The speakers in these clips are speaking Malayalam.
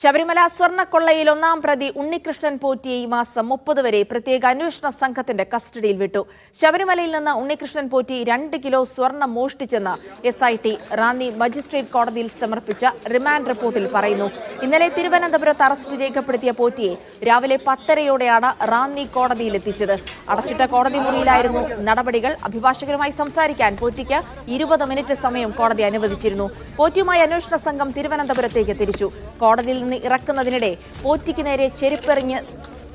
ശബരിമല സ്വർണ്ണക്കൊള്ളയിൽ ഒന്നാം പ്രതി ഉണ്ണികൃഷ്ണൻ പോറ്റിയെ ഈ മാസം 30 വരെ പ്രത്യേക അന്വേഷണ സംഘത്തിന്റെ കസ്റ്റഡിയിൽ വിട്ടു. ശബരിമലയിൽ നിന്ന് ഉണ്ണികൃഷ്ണൻ പോറ്റി 2 കിലോ സ്വർണം മോഷ്ടിച്ചെന്ന് SIT റാന്നി മജിസ്ട്രേറ്റ് കോടതിയിൽ സമർപ്പിച്ച റിമാൻഡ് റിപ്പോർട്ടിൽ പറയുന്നു. ഇന്നലെ തിരുവനന്തപുരത്ത് അറസ്റ്റ് രേഖപ്പെടുത്തിയ പോറ്റിയെ രാവിലെ 10:30യോടെയാണ് റാന്നി കോടതിയിലെത്തിച്ചത്. അടച്ചിട്ട കോടതി മുറിയിലായിരുന്നു നടപടികൾ. അഭിഭാഷകരുമായി സംസാരിക്കാൻ പോറ്റിക്ക് 20 മിനിറ്റ് സമയം കോടതി അനുവദിച്ചിരുന്നു. പോറ്റിയുമായി അന്വേഷണ സംഘം തിരുവനന്തപുരത്തേക്ക് തിരിച്ചു. കോടതിയിൽ നിന്ന് ഇറക്കുന്നതിനിടെ പോറ്റിക്ക് നേരെ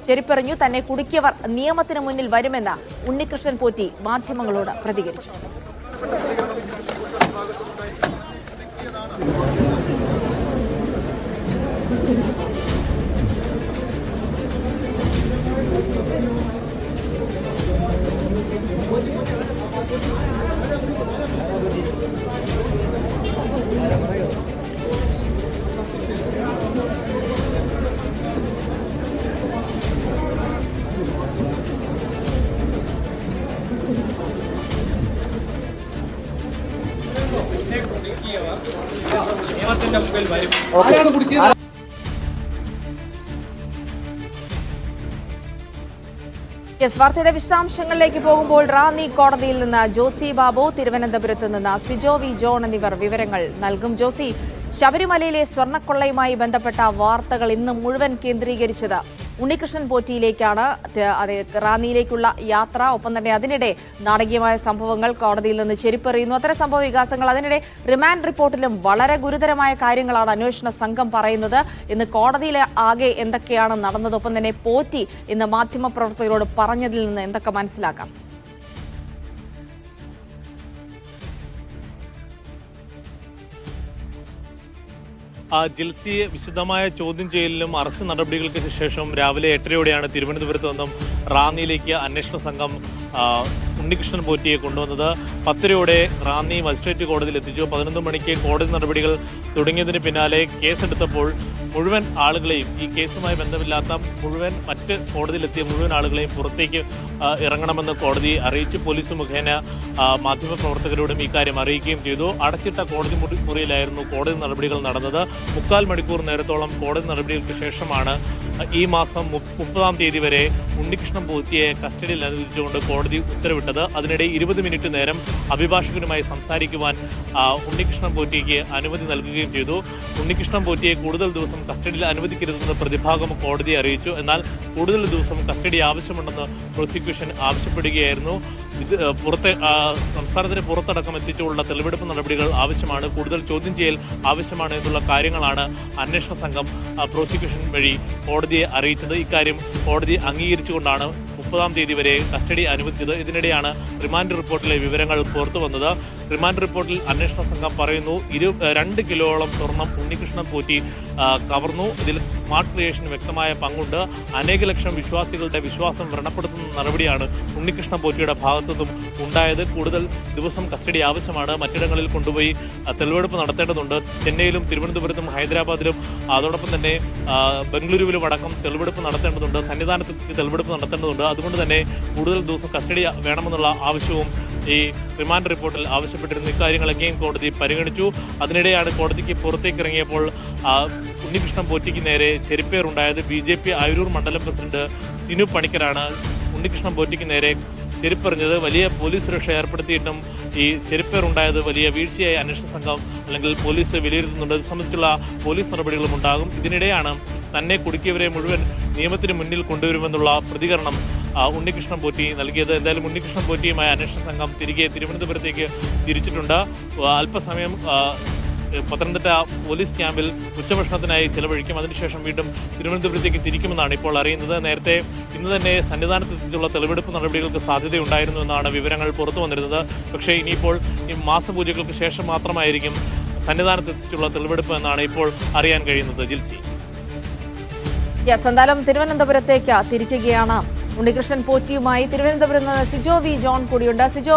ചെരുപ്പെറിഞ്ഞു തന്നെ കുടുക്കിയവർ നിയമത്തിന് മുന്നിൽ വരുമെന്ന് ഉണ്ണികൃഷ്ണൻ പോറ്റി മാധ്യമങ്ങളോട് പ്രതികരിച്ചു. വാർത്തയുടെ വിശദാംശങ്ങളിലേക്ക് പോകുമ്പോൾ റാന്നി കോടതിയിൽ നിന്ന് ജോസി ബാബു, തിരുവനന്തപുരത്ത് നിന്ന് സിജോ വി ജോൺ എന്നിവർ വിവരങ്ങൾ നൽകും. ജോസി, ശബരിമലയിലെ സ്വർണ്ണക്കൊള്ളയുമായി ബന്ധപ്പെട്ട വാർത്തകൾ ഇന്ന് മുഴുവൻ കേന്ദ്രീകരിച്ചത് ഉണ്ണികൃഷ്ണൻ പോറ്റിയിലേക്കാണ്. റാന്നിയിലേക്കുള്ള യാത്ര, ഒപ്പം തന്നെ അതിനിടെ നാടകീയമായ സംഭവങ്ങൾ, കോടതിയിൽ നിന്ന് ചെരുപ്പെറിയുന്നു, അത്തരം സംഭവ വികാസങ്ങൾ. അതിനിടെ റിമാൻഡ് റിപ്പോർട്ടിലും വളരെ ഗുരുതരമായ കാര്യങ്ങളാണ് അന്വേഷണ സംഘം പറയുന്നത്. ഇന്ന് കോടതിയിൽ ആകെ എന്തൊക്കെയാണ് നടന്നത്, ഒപ്പം തന്നെ പോറ്റി ഇന്ന് മാധ്യമപ്രവർത്തകരോട് പറഞ്ഞതിൽ നിന്ന് എന്തൊക്കെ മനസ്സിലാക്കാം? ജിൽസിയെ വിശദമായ ചോദ്യം ചെയ്യലിലും അറസ്റ്റ് നടപടികൾക്ക് ശേഷം രാവിലെ 8:30യോടെയാണ് തിരുവനന്തപുരത്ത് നിന്നും റാന്നിയിലേക്ക് അന്വേഷണ സംഘം ഉണ്ണികൃഷ്ണൻ പോറ്റിയെ കൊണ്ടുവന്നത്. 10:30യോടെ റാന്നി മജിസ്ട്രേറ്റ് കോടതിയിൽ എത്തിച്ചു. 11 മണിക്ക് കോടതി നടപടികൾ തുടങ്ങിയതിന് പിന്നാലെ കേസെടുത്തപ്പോൾ മുഴുവൻ ആളുകളെയും, ഈ കേസുമായി ബന്ധമില്ലാത്ത മുഴുവൻ മറ്റ് കോടതിയിലെത്തിയ മുഴുവൻ ആളുകളെയും പുറത്തേക്ക് ഇറങ്ങണമെന്ന് കോടതി അറിയിച്ചു. പോലീസ് മുഖേന മാധ്യമപ്രവർത്തകരോടും ഇക്കാര്യം അറിയിക്കുകയും ചെയ്തു. അടച്ചിട്ട കോടതി മുറിയിലായിരുന്നു കോടതി നടപടികൾ നടന്നത്. 3/4 മണിക്കൂർ നേരത്തോളം കോടതി നടപടികൾക്ക് ശേഷമാണ് ഈ മാസം 30-ാം തീയതി വരെ ഉണ്ണികൃഷ്ണൻ പോറ്റിയെ കസ്റ്റഡിയിൽ അനുവദിച്ചുകൊണ്ട് കോടതി ഉത്തരവിട്ടത്. അതിനിടെ 20 മിനിറ്റ് നേരം അഭിഭാഷകനുമായി സംസാരിക്കുവാൻ ഉണ്ണികൃഷ്ണൻ പോറ്റിക്ക് അനുമതി നൽകുകയും ചെയ്തു. ഉണ്ണികൃഷ്ണൻ പോറ്റിയെ കൂടുതൽ ദിവസം കസ്റ്റഡിയിൽ അനുവദിക്കരുതെന്ന് പ്രതിഭാഗം കോടതിയെ അറിയിച്ചു. എന്നാൽ കൂടുതൽ ദിവസം കസ്റ്റഡി ആവശ്യമുണ്ടെന്ന് പ്രോസിക്യൂഷൻ ആവശ്യപ്പെടുകയായിരുന്നു. ഇത് സംസ്ഥാനത്തിന് പുറത്തടക്കം എത്തിച്ചുള്ള തെളിവെടുപ്പ് നടപടികൾ ആവശ്യമാണ്, കൂടുതൽ ചോദ്യം ചെയ്യൽ ആവശ്യമാണ് എന്നുള്ള കാര്യങ്ങളാണ് അന്വേഷണ സംഘം പ്രോസിക്യൂഷൻ വഴി കോടതിയെ അറിയിച്ചത്. ഇക്കാര്യം കോടതി അംഗീകരിച്ചുകൊണ്ടാണ് 30-ാം തീയതി വരെ കസ്റ്റഡി അനുവദിച്ചത്. ഇതിനിടെയാണ് റിമാൻഡ് റിപ്പോർട്ടിലെ വിവരങ്ങൾ പുറത്തു വന്നത്. റിമാൻഡ് റിപ്പോർട്ടിൽ അന്വേഷണ സംഘം പറയുന്നു 2 കിലോയോളം സ്വർണം ഉണ്ണികൃഷ്ണൻ പോറ്റി കവർന്നു. ഇതിൽ സ്മാർട്ട് ക്രിയേഷന് വ്യക്തമായ പങ്കുണ്ട്. അനേക ലക്ഷം വിശ്വാസികളുടെ വിശ്വാസം വ്രണപ്പെടുത്തുന്ന നടപടിയാണ് ഉണ്ണികൃഷ്ണൻ പോറ്റിയുടെ ഭാഗത്തുനിന്നും ഉണ്ടായത്. കൂടുതൽ ദിവസം കസ്റ്റഡി ആവശ്യമാണ്. മറ്റിടങ്ങളിൽ കൊണ്ടുപോയി തെളിവെടുപ്പ് നടത്തേണ്ടതുണ്ട്. ചെന്നൈയിലും തിരുവനന്തപുരത്തും ഹൈദരാബാദിലും അതോടൊപ്പം തന്നെ ബംഗളൂരുവിലും അടക്കം തെളിവെടുപ്പ് നടത്തേണ്ടതുണ്ട്. സന്നിധാനത്തെത്തിച്ച് തെളിവെടുപ്പ് നടത്തേണ്ടതുണ്ട്. അതുകൊണ്ട് തന്നെ കൂടുതൽ ദിവസം കസ്റ്റഡി വേണമെന്നുള്ള ആവശ്യവും ഈ റിമാൻഡ് റിപ്പോർട്ടിൽ ആവശ്യപ്പെട്ടിരുന്നു. ഇക്കാര്യങ്ങളൊക്കെയും കോടതി പരിഗണിച്ചു. അതിനിടെയാണ് കോടതിക്ക് പുറത്തേക്ക് ഇറങ്ങിയപ്പോൾ ഉണ്ണികൃഷ്ണൻ പോറ്റിക്ക് നേരെ ചെരുപ്പേറുണ്ടായത്. BJP ആയൂർ മണ്ഡലം പ്രസിഡന്റ് സിനു പണിക്കരാണ് ഉണ്ണികൃഷ്ണൻ പോറ്റിക്ക് നേരെ ചെരുപ്പെറിഞ്ഞത്. വലിയ പോലീസ് സുരക്ഷ ഏർപ്പെടുത്തിയിട്ടും ഈ ചെരുപ്പേറുണ്ടായത് വലിയ വീഴ്ചയായി അന്വേഷണ സംഘം അല്ലെങ്കിൽ പോലീസ് വിലയിരുത്തുന്നുണ്ട്. ഇത് സംബന്ധിച്ചുള്ള പോലീസ് നടപടികളും ഉണ്ടാകും. ഇതിനിടെയാണ് തന്നെ കുടുക്കിയവരെ മുഴുവൻ നിയമത്തിന് മുന്നിൽ കൊണ്ടുവരുമെന്നുള്ള പ്രതികരണം ഉണ്ണികൃഷ്ണൻ പോറ്റി നൽകിയത്. എന്തായാലും ഉണ്ണികൃഷ്ണൻ പോറ്റിയുമായി അന്വേഷണ സംഘം തിരികെ തിരുവനന്തപുരത്തേക്ക് തിരിച്ചിട്ടുണ്ട്. അല്പസമയം പത്തനംതിട്ട പോലീസ് ക്യാമ്പിൽ ഉച്ചഭക്ഷണത്തിനായി ചെലവഴിക്കും. അതിനുശേഷം വീണ്ടും തിരുവനന്തപുരത്തേക്ക് തിരിക്കുമെന്നാണ് ഇപ്പോൾ അറിയുന്നത്. നേരത്തെ ഇന്ന് തന്നെ സന്നിധാനത്തെത്തിച്ചുള്ള തെളിവെടുപ്പ് നടപടികൾക്ക് സാധ്യതയുണ്ടായിരുന്നു എന്നാണ് വിവരങ്ങൾ പുറത്തു വന്നിരുന്നത്. പക്ഷേ ഇനിയിപ്പോൾ ഈ മാസപൂജകൾക്ക് ശേഷം മാത്രമായിരിക്കും സന്നിധാനത്തെത്തിച്ചുള്ള തെളിവെടുപ്പ് എന്നാണ് ഇപ്പോൾ അറിയാൻ കഴിയുന്നത്. ജിൽസി, എന്തായാലും തിരുവനന്തപുരത്തേക്ക് തിരിക്കുകയാണ് ഉണ്ണികൃഷ്ണൻ പോറ്റിയുമായി തിരുവനന്തപുരത്ത് നിന്ന് സിജോ വി ജോൺ കൂടിയുണ്ട്. സിജോ,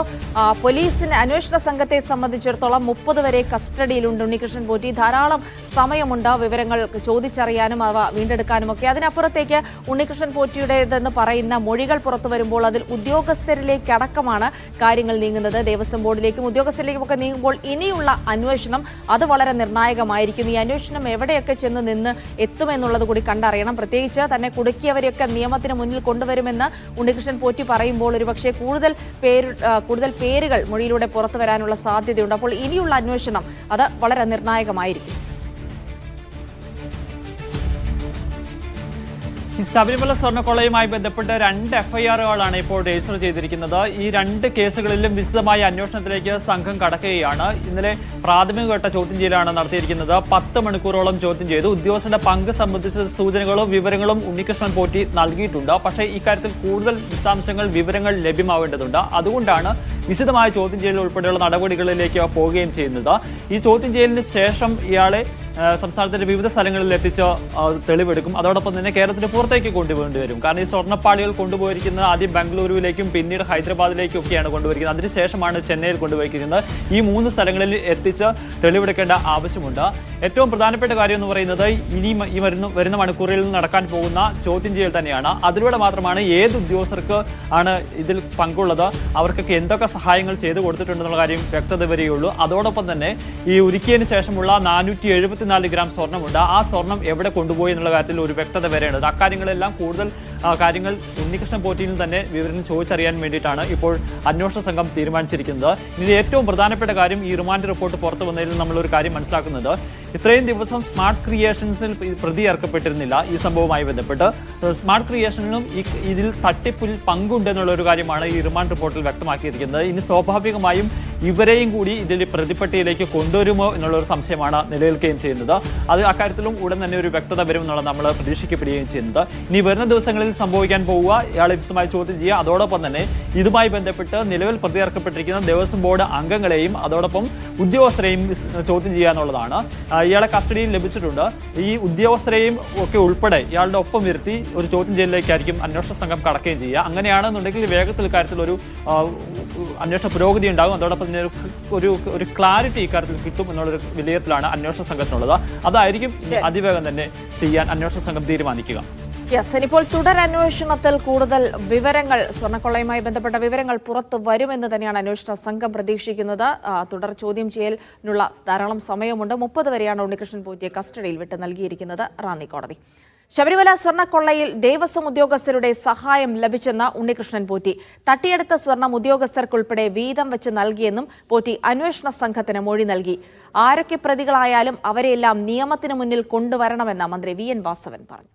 പോലീസിന് അന്വേഷണ സംഘത്തെ സംബന്ധിച്ചിടത്തോളം 30 വരെ കസ്റ്റഡിയിലുണ്ട് ഉണ്ണികൃഷ്ണൻ പോറ്റി. ധാരാളം സമയമുണ്ട് വിവരങ്ങൾ ചോദിച്ചറിയാനും അവ വീണ്ടെടുക്കാനും ഒക്കെ. അതിനപ്പുറത്തേക്ക് ഉണ്ണികൃഷ്ണൻ പോറ്റിയുടേതെന്ന് പറയുന്ന മൊഴികൾ പുറത്തു വരുമ്പോൾ അതിൽ ഉദ്യോഗസ്ഥരിലേക്കടക്കമാണ് കാര്യങ്ങൾ നീങ്ങുന്നത്. ദേവസ്വം ബോർഡിലേക്കും ഉദ്യോഗസ്ഥരിലേക്കും ഒക്കെ നീങ്ങുമ്പോൾ ഇനിയുള്ള അന്വേഷണം അത് വളരെ നിർണായകമായിരിക്കും. ഈ അന്വേഷണം എവിടെയൊക്കെ ചെന്ന് നിന്ന് എത്തുമെന്നുള്ളത് കൂടി കണ്ടറിയണം. പ്രത്യേകിച്ച് തന്നെ കുടുക്കിയവരെയൊക്കെ നിയമത്തിന് മുന്നിൽ കൊണ്ടുവരുമെന്ന് ഉണ്ണികൃഷ്ണൻ പോറ്റി പറയുമ്പോൾ ഒരുപക്ഷെ കൂടുതൽ പേരുകൾ മൊഴിയിലൂടെ പുറത്തു വരാനുള്ള സാധ്യതയുണ്ട്. അപ്പോൾ ഇനിയുള്ള അന്വേഷണം അത് വളരെ നിർണായകമായിരിക്കും. ഈ ശബരിമല സ്വർണ്ണക്കൊള്ളയുമായി ബന്ധപ്പെട്ട് 2 എഫ്ഐആറുകളാണ് ഇപ്പോൾ രജിസ്റ്റർ ചെയ്തിരിക്കുന്നത്. ഈ 2 കേസുകളിലും വിശദമായ അന്വേഷണത്തിലേക്ക് സംഘം കടക്കുകയാണ്. ഇന്നലെ പ്രാഥമികഘട്ട ചോദ്യം ചെയ്യലാണ് നടത്തിയിരിക്കുന്നത്. 10 മണിക്കൂറോളം ചോദ്യം ചെയ്തു. ഉദ്യോഗസ്ഥരുടെ പങ്ക് സംബന്ധിച്ച സൂചനകളും വിവരങ്ങളും ഉണ്ണികൃഷ്ണൻ പോറ്റി നൽകിയിട്ടുണ്ട്. പക്ഷേ ഇക്കാര്യത്തിൽ കൂടുതൽ വിശദാംശങ്ങൾ വിവരങ്ങൾ ലഭ്യമാവേണ്ടതുണ്ട്. അതുകൊണ്ടാണ് വിശദമായ ചോദ്യം ചെയ്യൽ ഉൾപ്പെടെയുള്ള നടപടികളിലേക്ക് പോവുകയും ചെയ്യുന്നത്. ഈ ചോദ്യം ചെയ്യലിന് ശേഷം ഇയാളെ സംസ്ഥാനത്തിന്റെ വിവിധ സ്ഥലങ്ങളിൽ എത്തിച്ച് തെളിവെടുക്കും. അതോടൊപ്പം തന്നെ കേരളത്തിന് പുറത്തേക്ക് കൊണ്ടുപോകേണ്ടി വരും. കാരണം ഈ സ്വർണ്ണപ്പാളികൾ കൊണ്ടുപോയിരിക്കുന്നത് ആദ്യം ബംഗളൂരുവിലേക്കും പിന്നീട് ഹൈദരാബാദിലേക്കും ഒക്കെയാണ് കൊണ്ടുപോയിരിക്കുന്നത്. അതിനുശേഷമാണ് ചെന്നൈയിൽ കൊണ്ടുപോയിരിക്കുന്നത്. ഈ 3 സ്ഥലങ്ങളിൽ എത്തിച്ച് തെളിവെടുക്കേണ്ട ആവശ്യമുണ്ട്. ഏറ്റവും പ്രധാനപ്പെട്ട കാര്യം എന്ന് പറയുന്നത് ഇനി ഈ വരുന്ന മണിക്കൂറിൽ നടക്കാൻ പോകുന്ന ചോദ്യം ചെയ്യൽ തന്നെയാണ്. അതിലൂടെ മാത്രമാണ് ഏത് ഉദ്യോഗസ്ഥർക്ക് ആണ് ഇതിൽ പങ്കുള്ളത്, അവർക്കൊക്കെ എന്തൊക്കെ സഹായങ്ങൾ ചെയ്തു കൊടുത്തിട്ടുണ്ടെന്നുള്ള കാര്യം വ്യക്തത വരികയുള്ളൂ. അതോടൊപ്പം തന്നെ ഈ ഉരുക്കിയതിന് ശേഷമുള്ള 474 ഗ്രാം സ്വർണ്ണമുണ്ട്. ആ സ്വർണം എവിടെ കൊണ്ടുപോയി എന്നുള്ള കാര്യത്തിൽ ഒരു വ്യക്തത വരേണ്ടത്. അക്കാര്യങ്ങളെല്ലാം കൂടുതൽ കാര്യങ്ങൾ ഉണ്ണികൃഷ്ണൻ പോറ്റിയിൽ തന്നെ വിവരം ചോദിച്ചറിയാൻ വേണ്ടിയിട്ടാണ് ഇപ്പോൾ അന്വേഷണ സംഘം തീരുമാനിച്ചിരിക്കുന്നത്. ഇതിൽ ഏറ്റവും പ്രധാനപ്പെട്ട കാര്യം ഈ റിമാൻഡ് റിപ്പോർട്ട് പുറത്തു വന്നതിൽ നമ്മളൊരു കാര്യം മനസ്സിലാക്കുന്നത്, ഇത്രയും ദിവസം സ്മാർട്ട് ക്രിയേഷൻസിൽ പ്രതി ചേർക്കപ്പെട്ടിരുന്നില്ല. ഈ സംഭവവുമായി ബന്ധപ്പെട്ട് സ്മാർട്ട് ക്രിയേഷനിലും ഇതിൽ തട്ടിപ്പിൽ പങ്കുണ്ടെന്നുള്ള ഒരു കാര്യമാണ് ഈ റിമാൻഡ് റിപ്പോർട്ടിൽ വ്യക്തമാക്കിയിരിക്കുന്നത്. ഇനി സ്വാഭാവികമായും ഇവരെയും കൂടി ഇതിൽ പ്രതിപട്ടികയിലേക്ക് കൊണ്ടുവരുമോ എന്നുള്ളൊരു സംശയമാണ് നിലനിൽക്കുകയും ചെയ്യുന്നത്. അത് അക്കാര്യത്തിലും ഉടൻ തന്നെ ഒരു വ്യക്തത വരുമെന്നുള്ള നമ്മൾ പ്രതീക്ഷിക്കപ്പെടുകയും ചെയ്യുന്നത്. ഇനി വരുന്ന ദിവസങ്ങളിൽ സംഭവിക്കാൻ പോവുക ഇയാളെ വിശദമായി ചോദ്യം ചെയ്യുക. അതോടൊപ്പം തന്നെ ഇതുമായി ബന്ധപ്പെട്ട് നിലവിൽ പ്രതി ചേർക്കപ്പെട്ടിരിക്കുന്ന ദേവസ്വം ബോർഡ് അംഗങ്ങളെയും അതോടൊപ്പം ഉദ്യോഗസ്ഥരെയും ചോദ്യം ചെയ്യുക എന്നുള്ളതാണ്. ഇയാളെ കസ്റ്റഡിയിൽ ലഭിച്ചിട്ടുണ്ട്. ഈ ഉദ്യോഗസ്ഥരെയും ഒക്കെ ഉൾപ്പെടെ ഇയാളുടെ ഒപ്പം വരുത്തി ഒരു ചോദ്യം ചെയ്യലിലേക്കായിരിക്കും അന്വേഷണ സംഘം കടക്കുകയും ചെയ്യുക. അങ്ങനെയാണെന്നുണ്ടെങ്കിൽ വേഗത്തിൽ ഇക്കാര്യത്തിൽ ഒരു അന്വേഷണ പുരോഗതി ഉണ്ടാകും. അതോടൊപ്പം തന്നെ ഒരു ക്ലാരിറ്റി ഇക്കാര്യത്തിൽ കിട്ടും എന്നുള്ളൊരു വിലയിരുത്തലാണ് അന്വേഷണ സംഘത്തിനുള്ളത്. അതായിരിക്കും അതിവേഗം തന്നെ ചെയ്യാൻ അന്വേഷണ സംഘം തീരുമാനിക്കുക. ഇപ്പോൾ തുടരന്വേഷണത്തിൽ കൂടുതൽ വിവരങ്ങൾ, സ്വർണ്ണക്കൊള്ളയുമായി ബന്ധപ്പെട്ട വിവരങ്ങൾ പുറത്തു വരുമെന്ന് തന്നെയാണ് അന്വേഷണ സംഘം പ്രതീക്ഷിക്കുന്നത്. തുടർ ചോദ്യം ചെയ്യലിനുള്ള ധാരാളം സമയമുണ്ട്. 30 വരെയാണ് ഉണ്ണികൃഷ്ണൻ പോറ്റിയെ കസ്റ്റഡിയിൽ വിട്ട് നൽകിയിരിക്കുന്നത് റാന്നി കോടതി. ശബരിമല സ്വർണ്ണക്കൊള്ളയിൽ ദേവസ്വം ഉദ്യോഗസ്ഥരുടെ സഹായം ലഭിച്ചെന്ന ഉണ്ണികൃഷ്ണൻ പോറ്റി. തട്ടിയെടുത്ത സ്വർണം ഉദ്യോഗസ്ഥർക്കുൾപ്പെടെ വീതം വെച്ച് നൽകിയെന്നും പോറ്റി അന്വേഷണ സംഘത്തിന് മൊഴി നൽകി. ആരൊക്കെ പ്രതികളായാലും അവരെയെല്ലാം നിയമത്തിന് മുന്നിൽ കൊണ്ടുവരണമെന്ന് മന്ത്രി വി എൻ വാസവൻ പറഞ്ഞു.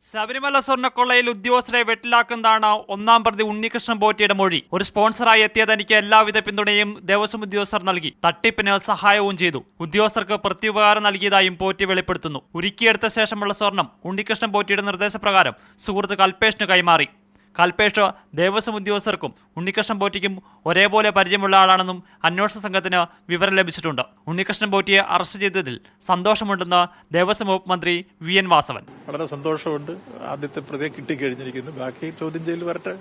ശബരിമല സ്വർണ്ണക്കൊള്ളയിൽ ഉദ്യോഗസ്ഥരെ വെട്ടിലാക്കുന്നതാണ് 1-ാം പ്രതി ഉണ്ണികൃഷ്ണൻ പോറ്റിയുടെ മൊഴി. ഒരു സ്പോൺസറായി എത്തിയ തനിക്ക് എല്ലാവിധ പിന്തുണയും ദേവസ്വം ഉദ്യോഗസ്ഥർ നൽകി. തട്ടിപ്പിന് സഹായവും ചെയ്തു. ഉദ്യോഗസ്ഥർക്ക് പ്രത്യുപകാരം നൽകിയതായും പോറ്റി വെളിപ്പെടുത്തുന്നു. ഉരുക്കിയെടുത്ത ശേഷമുള്ള സ്വർണം ഉണ്ണികൃഷ്ണൻ പോറ്റിയുടെ നിർദ്ദേശപ്രകാരം സുഹൃത്ത് കൽപേഷിന് കൈമാറി. കൽപേഷ് ദേവസ്വം ഉദ്യോഗസ്ഥർക്കും ഉണ്ണികൃഷ്ണൻ പോറ്റിക്കും ഒരേപോലെ പരിചയമുള്ള ആളാണെന്നും അന്വേഷണ സംഘത്തിന് വിവരം ലഭിച്ചിട്ടുണ്ട്. ഉണ്ണികൃഷ്ണൻ പോറ്റിയെ അറസ്റ്റ് ചെയ്തതിൽ സന്തോഷമുണ്ടെന്ന് ദേവസ്വം വകുപ്പ് മന്ത്രി വി എൻ വാസവൻ. വളരെ സന്തോഷമുണ്ട്. ആദ്യത്തെ പ്രതിയെ കിട്ടിക്കഴിഞ്ഞിരിക്കുന്നു. ബാക്കി ചോദ്യം ചെയ്യൽ വരട്ടെ.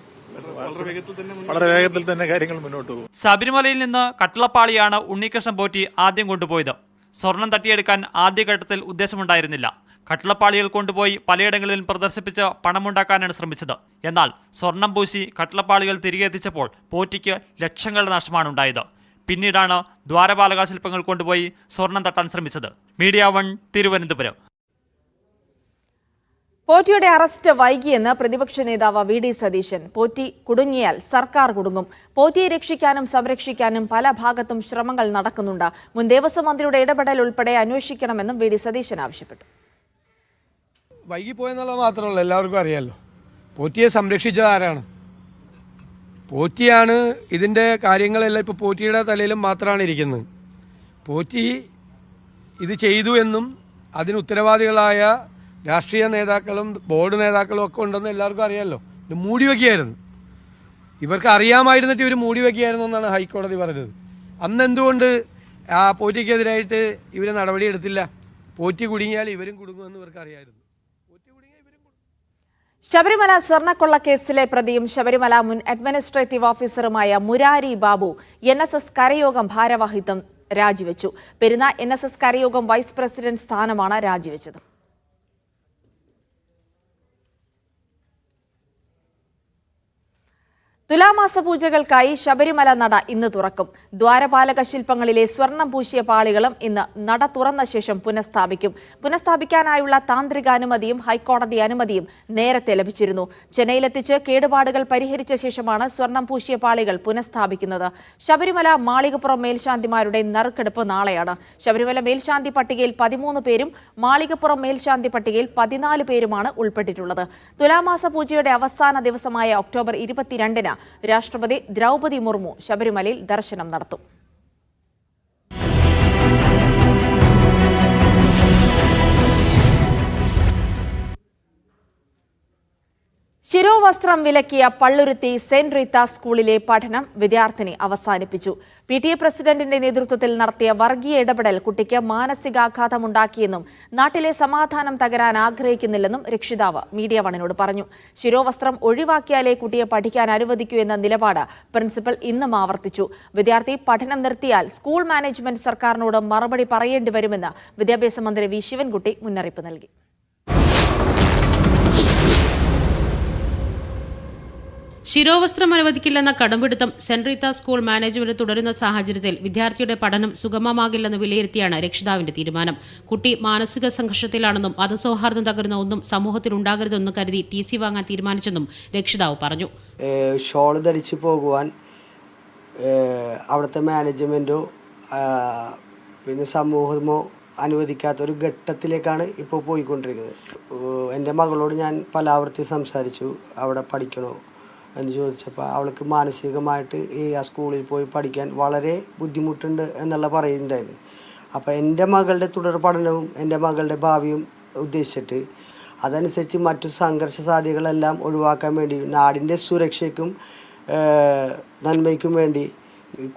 വളരെ വേഗത്തിൽ തന്നെ കാര്യങ്ങൾ മുന്നോട്ട് പോകും. ശബരിമലയിൽ നിന്ന് കട്ടിളപ്പാളിയാണ് ഉണ്ണികൃഷ്ണൻ പോറ്റി ആദ്യം കൊണ്ടുപോയത്. സ്വർണം തട്ടിയെടുക്കാൻ ആദ്യഘട്ടത്തിൽ ഉദ്ദേശമുണ്ടായിരുന്നില്ല. കട്ടിളപ്പാളികൾ കൊണ്ടുപോയി പലയിടങ്ങളിലും പ്രദർശിപ്പിച്ച് പണമുണ്ടാക്കാനാണ് ശ്രമിച്ചത്. എന്നാൽ സ്വർണം പൂശി കട്ടിളപ്പാളികൾ തിരികെ എത്തിച്ചപ്പോൾ പോറ്റിക്ക് ലക്ഷങ്ങളുടെ നഷ്ടമാണ് ഉണ്ടായത്. പിന്നീടാണ് ദ്വാരപാലക ശില്പങ്ങൾ കൊണ്ടുപോയി സ്വർണം തട്ടാൻ ശ്രമിച്ചത്. മീഡിയ 1 തിരുവനന്തപുരം. പോറ്റിയുടെ അറസ്റ്റ് വൈകിയെന്ന് പ്രതിപക്ഷ നേതാവ് വി ഡി സതീശൻ. പോറ്റി കുടുങ്ങിയാൽ സർക്കാർ കുടുങ്ങും. പോറ്റിയെ രക്ഷിക്കാനും സംരക്ഷിക്കാനും പല ഭാഗത്തും ശ്രമങ്ങൾ നടക്കുന്നുണ്ട്. മുൻ ദേവസ്വം മന്ത്രിയുടെ ഇടപെടൽ ഉൾപ്പെടെ അന്വേഷിക്കണമെന്നും വി ഡി സതീശൻ ആവശ്യപ്പെട്ടു. വൈകിപ്പോയെന്നുള്ളത് മാത്രമല്ല, എല്ലാവർക്കും അറിയാമല്ലോ. പോറ്റിയെ സംരക്ഷിച്ചത് ആരാണ്? പോറ്റിയാണ്. ഇതിൻ്റെ കാര്യങ്ങളെല്ലാം ഇപ്പോൾ പോറ്റിയുടെ തലയിലും മാത്രമാണ് ഇരിക്കുന്നത്. പോറ്റി ഇത് ചെയ്തു എന്നും അതിന് ഉത്തരവാദികളായ രാഷ്ട്രീയ നേതാക്കളും ബോർഡ് നേതാക്കളും ഒക്കെ ഉണ്ടെന്ന് എല്ലാവർക്കും അറിയാമല്ലോ. ഇത് മൂടി വയ്ക്കുകയായിരുന്നു. ഇവർക്ക് അറിയാമായിരുന്നിട്ട് ഇവർ മൂടി വയ്ക്കുകയായിരുന്നു എന്നാണ് ഹൈക്കോടതി പറഞ്ഞത്. അന്ന് എന്തുകൊണ്ട് ആ പോറ്റിക്കെതിരായിട്ട് ഇവർ നടപടി എടുത്തില്ല? പോറ്റി കുടുങ്ങിയാൽ ഇവരും കുടുങ്ങുമെന്ന് ഇവർക്ക് അറിയാമായിരുന്നു. ശബരിമല സ്വർണ്ണക്കൊള്ളക്കേസിലെ പ്രതിയും ശബരിമല മുൻ അഡ്മിനിസ്ട്രേറ്റീവ് ഓഫീസറുമായ മുരാരി ബാബു NSS കരയോഗം ഭാരവാഹിത്വം രാജിവെച്ചു. പെരുന്ന NSS കരയോഗം വൈസ് പ്രസിഡന്റ് സ്ഥാനമാണ് രാജിവെച്ചത്. തുലാമാസ പൂജകൾക്കായി ശബരിമല നട ഇന്ന് തുറക്കും. ദ്വാരപാലക ശില്പങ്ങളിലെ സ്വർണം പൂശിയ പാളികളും ഇന്ന് നട തുറന്ന ശേഷം പുനഃസ്ഥാപിക്കും. പുനഃസ്ഥാപിക്കാനായുള്ള താന്ത്രികാനുമതിയും ഹൈക്കോടതി അനുമതിയും നേരത്തെ ലഭിച്ചിരുന്നു. ചെന്നൈയിലെത്തിച്ച് കേടുപാടുകൾ പരിഹരിച്ച ശേഷമാണ് സ്വർണം പൂശിയ പാളികൾ പുനഃസ്ഥാപിക്കുന്നത്. ശബരിമല മാളികപ്പുറം മേൽശാന്തിമാരുടെ നറുക്കെടുപ്പ് നാളെയാണ്. ശബരിമല മേൽശാന്തി പട്ടികയിൽ 13 പേരും മാളികപ്പുറം മേൽശാന്തി പട്ടികയിൽ 14 പേരുമാണ് ഉൾപ്പെട്ടിട്ടുള്ളത്. തുലാമാസ പൂജയുടെ അവസാന ദിവസമായ ഒക്ടോബർ 22-ന് രാഷ്ട്രപതി ദ്രൗപദി മുർമു ശബരിമലയിൽ ദർശനം നടത്തും. ശിരോവസ്ത്രം വിലക്കിയ പള്ളുരുത്തി സെന്റ് റീത്ത സ്കൂളിലെ പഠനം വിദ്യാർത്ഥിനി അവസാനിപ്പിച്ചു. PTA പ്രസിഡന്റിന്റെ നേതൃത്വത്തിൽ നടത്തിയ വർഗീയ ഇടപെടൽ കുട്ടിക്ക് മാനസികാഘാതമുണ്ടാക്കിയെന്നും നാട്ടിലെ സമാധാനം തകരാൻ ആഗ്രഹിക്കുന്നില്ലെന്നും രക്ഷിതാവ് മീഡിയ വണിനോട് പറഞ്ഞു. ശിരോവസ്ത്രം ഒഴിവാക്കിയാലേ കുട്ടിയെ പഠിക്കാൻ അനുവദിക്കൂ എന്ന നിലപാട് പ്രിൻസിപ്പൽ ഇന്നും ആവർത്തിച്ചു. വിദ്യാർത്ഥി പഠനം നിർത്തിയാൽ സ്കൂൾ മാനേജ്മെന്റ് സർക്കാരിനോട് മറുപടി പറയേണ്ടി വരുമെന്ന് വിദ്യാഭ്യാസ മന്ത്രി വി ശിവൻകുട്ടി മുന്നറിയിപ്പ് നൽകി. ശിരോവസ്ത്രം അനുവദിക്കില്ലെന്ന കടുംപിടുത്തം സെന്റ് റീത്ത സ്കൂൾ മാനേജ്മെന്റ് തുടരുന്ന സാഹചര്യത്തിൽ വിദ്യാർത്ഥിയുടെ പഠനം സുഗമമാകില്ലെന്ന് വിലയിരുത്തിയാണ് രക്ഷിതാവിന്റെ തീരുമാനം. കുട്ടി മാനസിക സംഘർഷത്തിലാണെന്നും മതസൗഹാർദ്ദം തകരുന്ന ഒന്നും സമൂഹത്തിൽ ഉണ്ടാകരുതെന്ന് കരുതി TC വാങ്ങാൻ തീരുമാനിച്ചെന്നും രക്ഷിതാവ് പറഞ്ഞു. ഷോൾ ധരിച്ചു പോകുവാൻ അവിടുത്തെ മാനേജ്മെന്റോ പിന്നെ സമൂഹമോ അനുവദിക്കാത്തൊരു ഘട്ടത്തിലേക്കാണ് ഇപ്പോൾ പോയിക്കൊണ്ടിരിക്കുന്നത്. എൻ്റെ മകളോട് ഞാൻ പലാവർത്തി സംസാരിച്ചു, അവിടെ പഠിക്കണോ എന്ന് ചോദിച്ചപ്പോൾ അവൾക്ക് മാനസികമായിട്ട് ആ സ്കൂളിൽ പോയി പഠിക്കാൻ വളരെ ബുദ്ധിമുട്ടുണ്ട് എന്നുള്ള പറയുന്നുണ്ടായിരുന്നു. അപ്പോൾ എൻ്റെ മകളുടെ തുടർ പഠനവും എൻ്റെ മകളുടെ ഭാവിയും ഉദ്ദേശിച്ചിട്ട് അതനുസരിച്ച് മറ്റു സംഘർഷ സാധ്യതകളെല്ലാം ഒഴിവാക്കാൻ വേണ്ടി നാടിൻ്റെ സുരക്ഷയ്ക്കും നന്മയ്ക്കും വേണ്ടി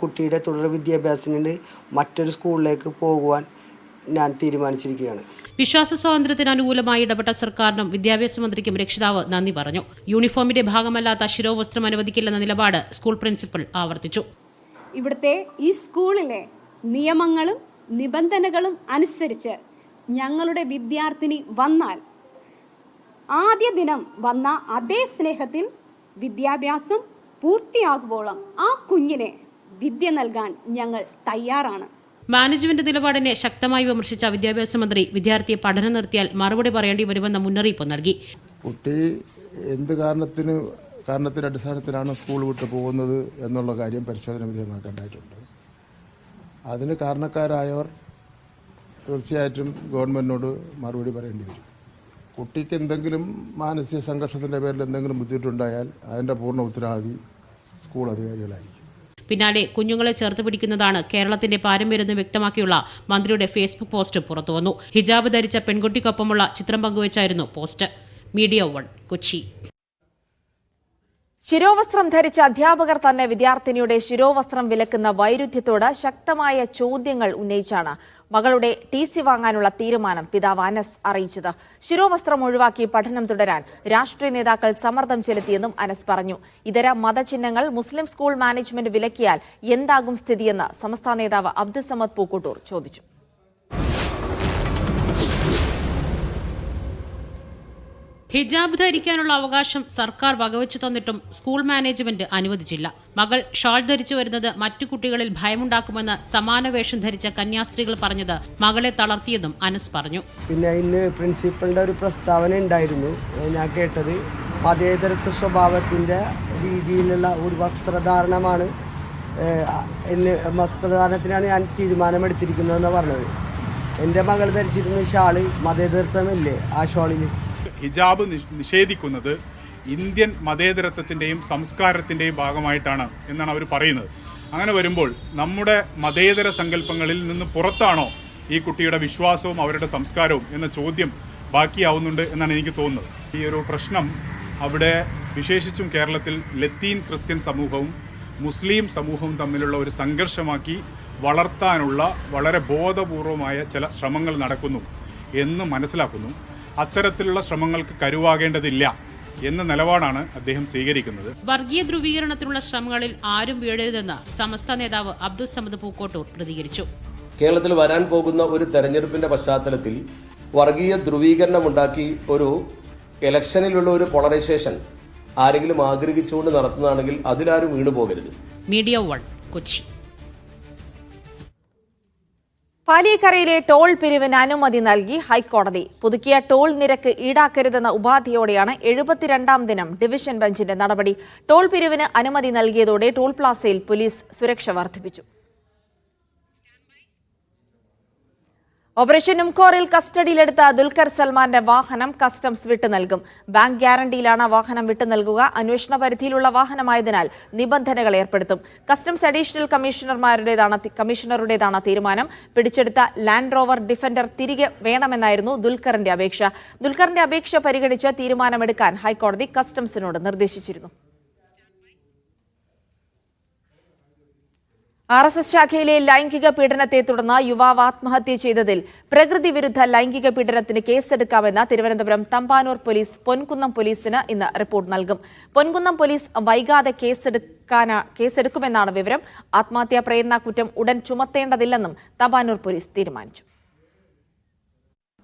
കുട്ടിയുടെ തുടർ വിദ്യാഭ്യാസത്തിന് മറ്റൊരു സ്കൂളിലേക്ക് പോകുവാൻ ഞാൻ തീരുമാനിച്ചിരിക്കുകയാണ്. വിശ്വാസ സ്വാതന്ത്ര്യത്തിന് അനുകൂലമായി ഇടപെട്ട സർക്കാരിനും വിദ്യാഭ്യാസ മന്ത്രിക്കും രക്ഷിതാവ് നന്ദി പറഞ്ഞു. യൂണിഫോമിന്റെ ഭാഗമല്ലാത്ത ശിരോവസ്ത്രം അനുവദിക്കില്ലെന്ന നിലപാട് സ്കൂൾ പ്രിൻസിപ്പൽ ആവർത്തിച്ചു. ഇവിടുത്തെ ഈ സ്കൂളിലെ നിയമങ്ങളും നിബന്ധനകളും അനുസരിച്ച് ഞങ്ങളുടെ വിദ്യാർത്ഥിനി വന്നാൽ ആദ്യ ദിനം വന്ന അതേ സ്നേഹത്തിൽ വിദ്യാഭ്യാസം പൂർത്തിയാകുവോളം ആ കുഞ്ഞിനെ വിദ്യ നൽകാൻ ഞങ്ങൾ തയ്യാറാണ്. മാനേജ്മെന്റ് നിലപാടിനെ ശക്തമായി വിമർശിച്ച വിദ്യാഭ്യാസ മന്ത്രി വിദ്യാർത്ഥിയെ പഠനം നിർത്തിയാൽ മറുപടി പറയേണ്ടി വരുമെന്ന മുന്നറിയിപ്പ് നൽകി. കുട്ടി എന്ത് കാരണത്തിന്റെ അടിസ്ഥാനത്തിലാണ് സ്കൂൾ വിട്ടു പോകുന്നത് എന്നുള്ള കാര്യം പരിശോധന വിധേയമാക്കേണ്ടതായിട്ടുണ്ട്. അതിന് കാരണക്കാരായവർ തീർച്ചയായിട്ടും ഗവൺമെന്റിനോട് മറുപടി പറയേണ്ടി വരും. കുട്ടിക്ക് എന്തെങ്കിലും മാനസിക സംഘർഷത്തിന്റെ പേരിൽ എന്തെങ്കിലും ബുദ്ധിമുട്ടുണ്ടായാൽ അതിന്റെ പൂർണ്ണ ഉത്തരവാദി സ്കൂൾ അധികാരികളായിരിക്കും. പിന്നാലെ കുഞ്ഞുങ്ങളെ ചേർത്ത് പിടിക്കുന്നതാണ് കേരളത്തിന്റെ പാരമ്പര്യമെന്ന് വ്യക്തമാക്കിയുള്ള മന്ത്രിയുടെ ഫേസ്ബുക്ക് പോസ്റ്റ് പുറത്തുവന്നു. ഹിജാബ് ധരിച്ച പെൺകുട്ടിക്കൊപ്പമുള്ള ചിത്രം പങ്കുവച്ചായിരുന്നു പോസ്റ്റ്. മീഡിയ 1 കൊച്ചി. ശിരോവസ്ത്രം ധരിച്ച അധ്യാപകർ തന്നെ വിദ്യാർത്ഥിനിയുടെ ശിരോവസ്ത്രം വിലക്കുന്ന വൈരുദ്ധ്യത്തോട് ശക്തമായ ചോദ്യങ്ങൾ ഉന്നയിച്ചാണ് മകളുടെ TC വാങ്ങാനുള്ള തീരുമാനം പിതാവ് അനസ് അറിയിച്ചത്. ശിരോവസ്ത്രം ഒഴിവാക്കി പഠനം തുടരാൻ രാഷ്ട്രീയ നേതാക്കൾ സമ്മർദ്ദം ചെലുത്തിയെന്നും അനസ് പറഞ്ഞു. ഇതര മതചിഹ്നങ്ങൾ മുസ്ലിം സ്കൂൾ മാനേജ്മെന്റ് വിലക്കിയാൽ എന്താകും സ്ഥിതിയെന്ന് സംസ്ഥാന നേതാവ് അബ്ദുസമദ് പൂക്കുട്ടൂർ ചോദിച്ചു. ഹിജാബ് ധരിക്കാനുള്ള അവകാശം സർക്കാർ വകവെച്ചു തന്നിട്ടും സ്കൂൾ മാനേജ്മെന്റ് അനുവദിച്ചില്ല. മകൾ ഷാൾ ധരിച്ചു വരുന്നത് മറ്റു കുട്ടികളിൽ ഭയമുണ്ടാക്കുമെന്ന് സമാന വേഷം ധരിച്ച കന്യാസ്ത്രീകൾ പറഞ്ഞത് മകളെ തളർത്തിയെന്നും അനസ് പറഞ്ഞു. പിന്നെ ഇന്ന് പ്രിൻസിപ്പലിന്റെ ഒരു പ്രസ്താവന ഉണ്ടായിരുന്നു, ഞാൻ കേട്ടത് മതേതരത്വ സ്വഭാവത്തിന്റെ രീതിയിലുള്ള ഒരു വസ്ത്രധാരണമാണ്, വസ്ത്രധാരണത്തിനാണ് ഞാൻ തീരുമാനമെടുത്തിരിക്കുന്നതെന്ന് പറഞ്ഞത്. എൻ്റെ മകൾ ധരിച്ചിരുന്ന ഷാള് മതേതരത്വമില്ലേ ആ ഷാളിൽ? ഹിജാബ് നിഷേധിക്കുന്നത് ഇന്ത്യൻ മതേതരത്വത്തിൻ്റെയും സംസ്കാരത്തിൻ്റെയും ഭാഗമായിട്ടാണ് എന്നാണ് അവർ പറയുന്നത്. അങ്ങനെ വരുമ്പോൾ നമ്മുടെ മതേതര സങ്കല്പങ്ങളിൽ നിന്ന് പുറത്താണോ ഈ കുട്ടിയുടെ വിശ്വാസവും അവരുടെ സംസ്കാരവും എന്ന ചോദ്യം ബാക്കിയാവുന്നുണ്ട് എന്നാണ് എനിക്ക് തോന്നുന്നത്. ഈ ഒരു പ്രശ്നം അവിടെ വിശേഷിച്ചും കേരളത്തിൽ ലത്തീൻ ക്രിസ്ത്യൻ സമൂഹവും മുസ്ലിം സമൂഹവും തമ്മിലുള്ള ഒരു സംഘർഷമാക്കി വളർത്താനുള്ള വളരെ ബോധപൂർവമായ ചില ശ്രമങ്ങൾ നടക്കുന്നു എന്ന് മനസ്സിലാക്കുന്നു. അത്തരത്തിലുള്ള ശ്രമങ്ങൾക്ക് കരുവാകേണ്ടതില്ല എന്ന നിലപാടാണ് അദ്ദേഹം സ്വീകരിക്കുന്നത്. വർഗീയ ധ്രുവീകരണത്തിനുള്ള ശ്രമങ്ങളിൽ ആരും വീഴരുതെന്ന് സമസ്ത നേതാവ് അബ്ദുൾ സമദ് പൂക്കോട്ടൂർ പ്രതികരിച്ചു. കേരളത്തിൽ വരാൻ പോകുന്ന ഒരു തെരഞ്ഞെടുപ്പിന്റെ പശ്ചാത്തലത്തിൽ വർഗീയ ധ്രുവീകരണമുണ്ടാക്കി ഒരു ഇലക്ഷനിലുള്ള ഒരു പോളറൈസേഷൻ ആരെങ്കിലും ആഗ്രഹിച്ചുകൊണ്ട് നടത്തുന്നതാണെങ്കിൽ അതിലാരും വീണുപോകരുത്. മീഡിയ 1 കൊച്ചി. പാലിയേക്കരയിലെ ടോൾ പിരിവിന് അനുമതി നൽകി ഹൈക്കോടതി. പുതുക്കിയ ടോൾ നിരക്ക് ഈടാക്കരുതെന്ന ഉപാധിയോടെയാണ് 72ാം ദിനം ഡിവിഷൻ ബെഞ്ചിന്റെ നടപടി. ടോൾ പിരിവിന് അനുമതി നൽകിയതോടെ ടോൾ പ്ലാസയിൽ പോലീസ് സുരക്ഷ വർദ്ധിപ്പിച്ചു. ഓപ്പറേഷൻ ഉംകോറിൽ കസ്റ്റഡിയിലെടുത്ത ദുൽഖർ സൽമാന്റെ വാഹനം കസ്റ്റംസ് വിട്ടു നൽകും. ബാങ്ക് ഗ്യാരണ്ടിയിലാണ് വാഹനം വിട്ടു നൽകുക. അന്വേഷണ പരിധിയിലുള്ള വാഹനമായതിനാൽ നിബന്ധനകൾ ഏർപ്പെടുത്തും. കസ്റ്റംസ് അഡീഷണൽ കമ്മീഷണറുടേതാണ് തീരുമാനം. പിടിച്ചെടുത്ത ലാൻഡ് റോവർ ഡിഫൻഡർ തിരികെ വേണമെന്നായിരുന്നു ദുൽഖറിന്റെ അപേക്ഷ. ദുൽഖറിന്റെ അപേക്ഷ പരിഗണിച്ച് തീരുമാനമെടുക്കാൻ ഹൈക്കോടതി കസ്റ്റംസിനോട് നിർദ്ദേശിച്ചിരുന്നു. RSS ശാഖയിലെ ലൈംഗിക പീഡനത്തെ തുടർന്ന് യുവാവ് ആത്മഹത്യ ചെയ്തതിൽ പ്രകൃതി വിരുദ്ധ ലൈംഗിക പീഡനത്തിന് കേസെടുക്കാമെന്ന് തിരുവനന്തപുരം തമ്പാനൂർ പോലീസ് പൊൻകുന്നം പോലീസിന് ഇന്ന് റിപ്പോർട്ട് നൽകും. പൊൻകുന്നം പോലീസ് വൈകാതെ കേസെടുക്കുമെന്നാണ് വിവരം. ആത്മഹത്യാ പ്രേരണ കുറ്റം ഉടൻ ചുമത്തേണ്ടതില്ലെന്നും തമ്പാനൂർ പോലീസ് തീരുമാനിച്ചു.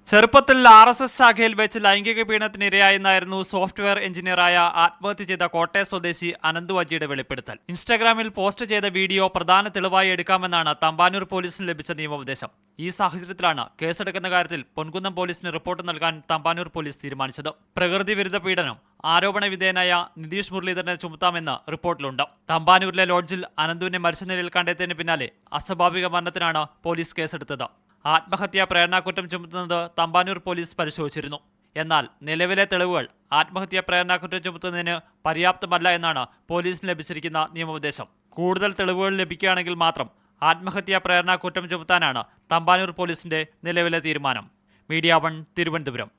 ചെറുപ്പത്തിൽ RSS ശാഖയിൽ വെച്ച് ലൈംഗിക പീഡനത്തിന് ഇരയായെന്നായിരുന്നു സോഫ്റ്റ്വെയർ എഞ്ചിനീയറായ ആത്മഹത്യ ചെയ്ത കോട്ടയം സ്വദേശി അനന്തു വജിയുടെ വെളിപ്പെടുത്തൽ. ഇൻസ്റ്റാഗ്രാമിൽ പോസ്റ്റ് ചെയ്ത വീഡിയോ പ്രധാന തെളിവായി എടുക്കാമെന്നാണ് തമ്പാനൂർ പോലീസിന് ലഭിച്ച നിയമോപദേശം. ഈ സാഹചര്യത്തിലാണ് കേസെടുക്കുന്ന കാര്യത്തിൽ പൊൻകുന്നം പോലീസിന് റിപ്പോർട്ട് നൽകാൻ തമ്പാനൂർ പോലീസ് തീരുമാനിച്ചത്. പ്രകൃതി വിരുദ്ധ പീഡനം ആരോപണ വിധേയനായ നിതീഷ് മുരളീധരനെ ചുമത്താമെന്ന് റിപ്പോർട്ടിലുണ്ട്. തമ്പാനൂരിലെ ലോഡ്ജിൽ അനന്തുവിനെ മരിച്ച നിലയിൽ കണ്ടെത്തിയതിന് പിന്നാലെ അസ്വാഭാവിക മരണത്തിനാണ് പോലീസ് കേസെടുത്തത്. ആത്മഹത്യാ പ്രേരണാക്കുറ്റം ചുമത്തുന്നത് തമ്പാനൂർ പോലീസ് പരിശോധിച്ചിരുന്നു. എന്നാൽ നിലവിലെ തെളിവുകൾ ആത്മഹത്യാ പ്രേരണാക്കുറ്റം ചുമത്തുന്നതിന് പര്യാപ്തമല്ല എന്നാണ് പോലീസിന് ലഭിച്ചിരിക്കുന്ന നിയമോപദേശം. കൂടുതൽ തെളിവുകൾ ലഭിക്കുകയാണെങ്കിൽ മാത്രം ആത്മഹത്യാ പ്രേരണാക്കുറ്റം ചുമത്താനാണ് തമ്പാനൂർ പോലീസിന്റെ നിലവിലെ തീരുമാനം. മീഡിയ 1 തിരുവനന്തപുരം.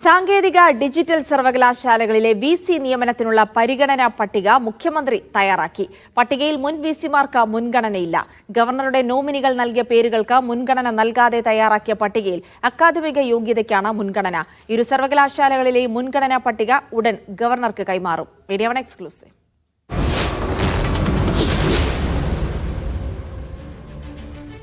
സാങ്കേതിക ഡിജിറ്റൽ സർവകലാശാലകളിലെ VC നിയമനത്തിനുള്ള പരിഗണനാ പട്ടിക മുഖ്യമന്ത്രി തയ്യാറാക്കി. പട്ടികയിൽ മുൻ VCമാർക്ക് മുൻഗണനയില്ല. ഗവർണറുടെ നോമിനികൾ നൽകിയ പേരുകൾക്ക് മുൻഗണന നൽകാതെ തയ്യാറാക്കിയ പട്ടികയിൽ അക്കാദമിക യോഗ്യതയ്ക്കാണ് മുൻഗണന. ഇരു സർവകലാശാലകളിലെയും മുൻഗണനാ പട്ടിക ഉടൻ ഗവർണർക്ക് കൈമാറും. Media 1 exclusive.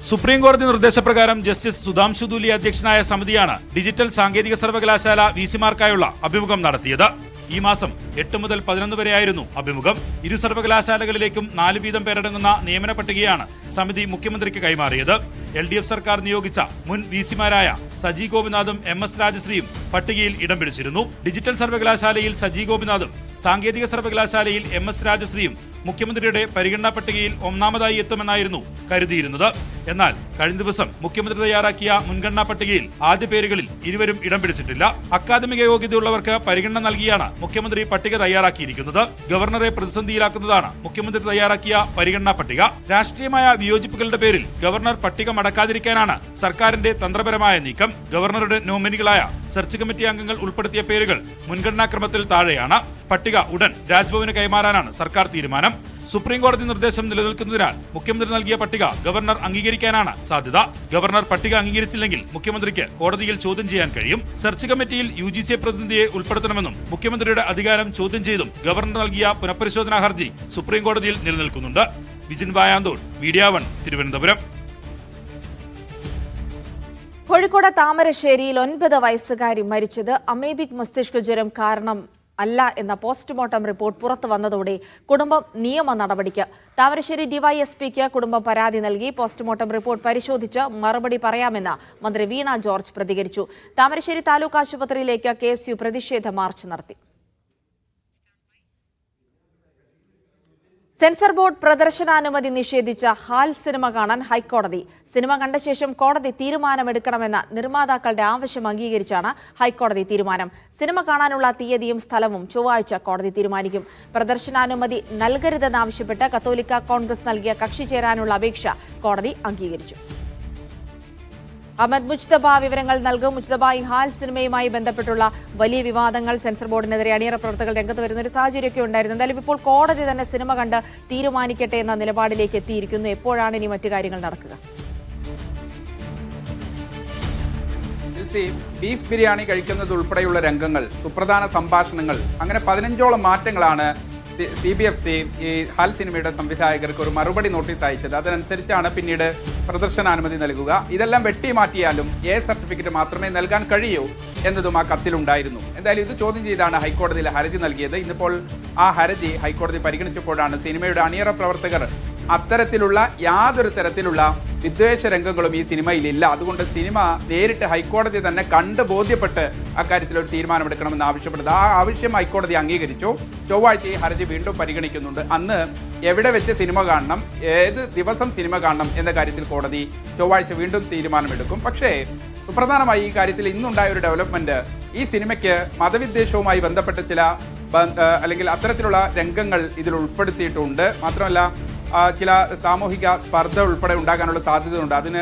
സുപ്രീംകോടതി നിർദ്ദേശപ്രകാരം ജസ്റ്റിസ് സുധാംശു ദൂലി അധ്യക്ഷനായ സമിതിയാണ് ഡിജിറ്റൽ സാങ്കേതിക സർവകലാശാല VCമാർക്കായുള്ള അഭിമുഖം നടത്തിയത്. ഈ മാസം 8 മുതൽ 11 വരെയായിരുന്നു അഭിമുഖം. ഇരു സർവകലാശാലകളിലേക്കും 4 വീതം പേരടങ്ങുന്ന നിയമന പട്ടികയാണ് സമിതി മുഖ്യമന്ത്രിക്ക് കൈമാറിയത്. LDF സർക്കാർ നിയോഗിച്ച മുൻ VCമാരായ സജി ഗോപിനാഥും MS രാജശ്രീയും പട്ടികയിൽ ഇടം പിടിച്ചിരുന്നു. ഡിജിറ്റൽ സർവകലാശാലയിൽ സജി ഗോപിനാഥും സാങ്കേതിക സർവകലാശാലയിൽ MS രാജശ്രീയും മുഖ്യമന്ത്രിയുടെ പരിഗണനാ പട്ടികയിൽ ഒന്നാമതായി എത്തുമെന്നായിരുന്നു കരുതിയിരുന്നത്. എന്നാൽ കഴിഞ്ഞ ദിവസം മുഖ്യമന്ത്രി തയ്യാറാക്കിയ മുൻഗണനാ പട്ടികയിൽ ആദ്യ പേരുകളിൽ ഇരുവരും ഇടം പിടിച്ചിട്ടില്ല. അക്കാദമിക യോഗ്യതയുള്ളവർക്ക് പരിഗണന നൽകിയാണ് മുഖ്യമന്ത്രി പട്ടിക തയ്യാറാക്കിയിരിക്കുന്നത്. ഗവർണറെ പ്രതിസന്ധിയിലാക്കുന്നതാണ് മുഖ്യമന്ത്രി തയ്യാറാക്കിയ പരിഗണനാ പട്ടിക. രാഷ്ട്രീയമായ വിയോജിപ്പുകളുടെ പേരിൽ ഗവർണർ പട്ടിക മടക്കാതിരിക്കാനാണ് സർക്കാരിന്റെ തന്ത്രപരമായ നീക്കം. ഗവർണറുടെ നോമിനികളായ സെർച്ച് കമ്മിറ്റി അംഗങ്ങൾ ഉൾപ്പെടുത്തിയ പേരുകൾ മുൻഗണനാക്രമത്തിൽ താഴെയാണ്. പട്ടിക ഉടൻ രാജ്ഭവന് കൈമാറാനാണ് സർക്കാർ തീരുമാനം. സുപ്രീംകോടതി നിർദ്ദേശം നിലനിൽക്കുന്നതിനാൽ മുഖ്യമന്ത്രി നൽകിയ പട്ടിക ഗവർണർ അംഗീകരിക്കാനാണ് സാധ്യത. ഗവർണർ പട്ടിക അംഗീകരിച്ചില്ലെങ്കിൽ മുഖ്യമന്ത്രിക്ക് കോടതിയിൽ ചോദ്യം ചെയ്യാൻ കഴിയും. സെർച്ച് കമ്മിറ്റിയിൽ UGC പ്രതിനിധിയെ ഉൾപ്പെടുത്തണമെന്നും മുഖ്യമന്ത്രിയുടെ അധികാരം ചോദ്യം ചെയ്തും ഗവർണർ നൽകിയ പുനഃപരിശോധനാ ഹർജി സുപ്രീംകോടതിയിൽ നിലനിൽക്കുന്നുണ്ട്. വിജിൻ വായാന്തോൾ, മീഡിയ 1 തിരുവനന്തപുരം. കോഴിക്കോട് താമരശ്ശേരിയിൽ 9 വയസ്സുകാരി മരിച്ചത് അമേബിക് മസ്തിഷ്ക ജ്വരം കാരണം അല്ല എന്ന പോസ്റ്റ്മോർട്ടം റിപ്പോർട്ട് പുറത്തു വന്നതോടെ കുടുംബം നിയമ നടപടിക്ക്. താമരശ്ശേരി DYSPക്ക് കുടുംബം പരാതി നൽകി. പോസ്റ്റ്മോർട്ടം റിപ്പോർട്ട് പരിശോധിച്ച് മറുപടി പറയാമെന്ന് മന്ത്രി വീണ ജോർജ് പ്രതികരിച്ചു. താമരശ്ശേരി താലൂക്ക് ആശുപത്രിയിലേക്ക് KSU പ്രതിഷേധ മാർച്ച് നടത്തി. സെൻസർ ബോർഡ് പ്രദർശനാനുമതി നിഷേധിച്ച ഹാൽ സിനിമ കാണാൻ ഹൈക്കോടതി. സിനിമ കണ്ട ശേഷം കോടതി തീരുമാനമെടുക്കണമെന്ന നിർമ്മാതാക്കളുടെ ആവശ്യം അംഗീകരിച്ചാണ് ഹൈക്കോടതി തീരുമാനം. സിനിമ കാണാനുള്ള തീയതിയും സ്ഥലവും ചൊവ്വാഴ്ച കോടതി തീരുമാനിക്കും. പ്രദർശനാനുമതി നൽകരുതെന്നാവശ്യപ്പെട്ട് കത്തോലിക്ക കോൺഗ്രസ് നൽകിയ കക്ഷി ചേരാനുള്ള അപേക്ഷ കോടതി അംഗീകരിച്ചു. അഹമ്മദ് മുജ്തബ വിവരങ്ങൾ നൽകും. മുജ്തബ, ഈ ഹാൽ സിനിമയുമായി ബന്ധപ്പെട്ടുള്ള വലിയ വിവാദങ്ങൾ, സെൻസർ ബോർഡിനെതിരെ അണിയറ പ്രവർത്തകർ രംഗത്ത് വരുന്ന ഒരു സാഹചര്യമൊക്കെ ഉണ്ടായിരുന്നു. എന്തായാലും ഇപ്പോൾ കോടതി തന്നെ സിനിമ കണ്ട് തീരുമാനിക്കട്ടെ എന്ന നിലപാടിലേക്ക് എത്തിയിരിക്കുന്നു. എപ്പോഴാണ് ഇനി മറ്റു കാര്യങ്ങൾ നടക്കുക? ജിൽസി ബീഫ് ബിരിയാണി കഴിക്കുന്നത് ഉൾപ്പെടെയുള്ള രംഗങ്ങൾ, സുപ്രധാന സംഭാഷണങ്ങൾ, അങ്ങനെ 15ഓളം മാറ്റങ്ങളാണ് CBFC ഈ ഹാൽ സിനിമയുടെ സംവിധായകർക്ക് ഒരു മറുപടി നോട്ടീസ് അയച്ചത്. അതനുസരിച്ചാണ് പിന്നീട് പ്രദർശനാനുമതി നൽകുക. ഇതെല്ലാം വെട്ടിമാറ്റിയാലും സർട്ടിഫിക്കറ്റ് മാത്രമേ നൽകാൻ കഴിയൂ എന്നതും ആ കത്തിലുണ്ടായിരുന്നു. എന്തായാലും ഇത് ചോദ്യം ചെയ്താണ് ഹൈക്കോടതിയിൽ ഹർജി നൽകിയത്. ഇന്നിപ്പോൾ ആ ഹർജി ഹൈക്കോടതി പരിഗണിച്ചപ്പോഴാണ് സിനിമയുടെ അണിയറ പ്രവർത്തകർ അത്തരത്തിലുള്ള യാതൊരു തരത്തിലുള്ള വിദ്വേഷ രംഗങ്ങളും ഈ സിനിമയിലില്ല, അതുകൊണ്ട് സിനിമ നേരിട്ട് ഹൈക്കോടതി തന്നെ കണ്ട് ബോധ്യപ്പെട്ട് അക്കാര്യത്തിൽ ഒരു തീരുമാനമെടുക്കണമെന്ന് ആവശ്യപ്പെട്ടത്. ആ ആവശ്യം ഹൈക്കോടതി അംഗീകരിച്ചു. ചൊവ്വാഴ്ച ഈ ഹർജി വീണ്ടും പരിഗണിക്കുന്നുണ്ട്. അന്ന് എവിടെ വെച്ച് സിനിമ കാണണം, ഏത് ദിവസം സിനിമ കാണണം എന്ന കാര്യത്തിൽ കോടതി ചൊവ്വാഴ്ച വീണ്ടും തീരുമാനമെടുക്കും. പക്ഷേ സുപ്രധാനമായി ഈ കാര്യത്തിൽ ഇന്നുണ്ടായ ഒരു ഡെവലപ്മെന്റ്, ഈ സിനിമയ്ക്ക് മതവിദ്വേഷവുമായി ബന്ധപ്പെട്ട ചില അല്ലെങ്കിൽ അത്തരത്തിലുള്ള രംഗങ്ങൾ ഇതിൽ ഉൾപ്പെടുത്തിയിട്ടുണ്ട്. മാത്രമല്ല ചില സാമൂഹിക സ്പർദ്ധ ഉൾപ്പെടെ ഉണ്ടാകാനുള്ള സാധ്യതയുണ്ട്. അതിന്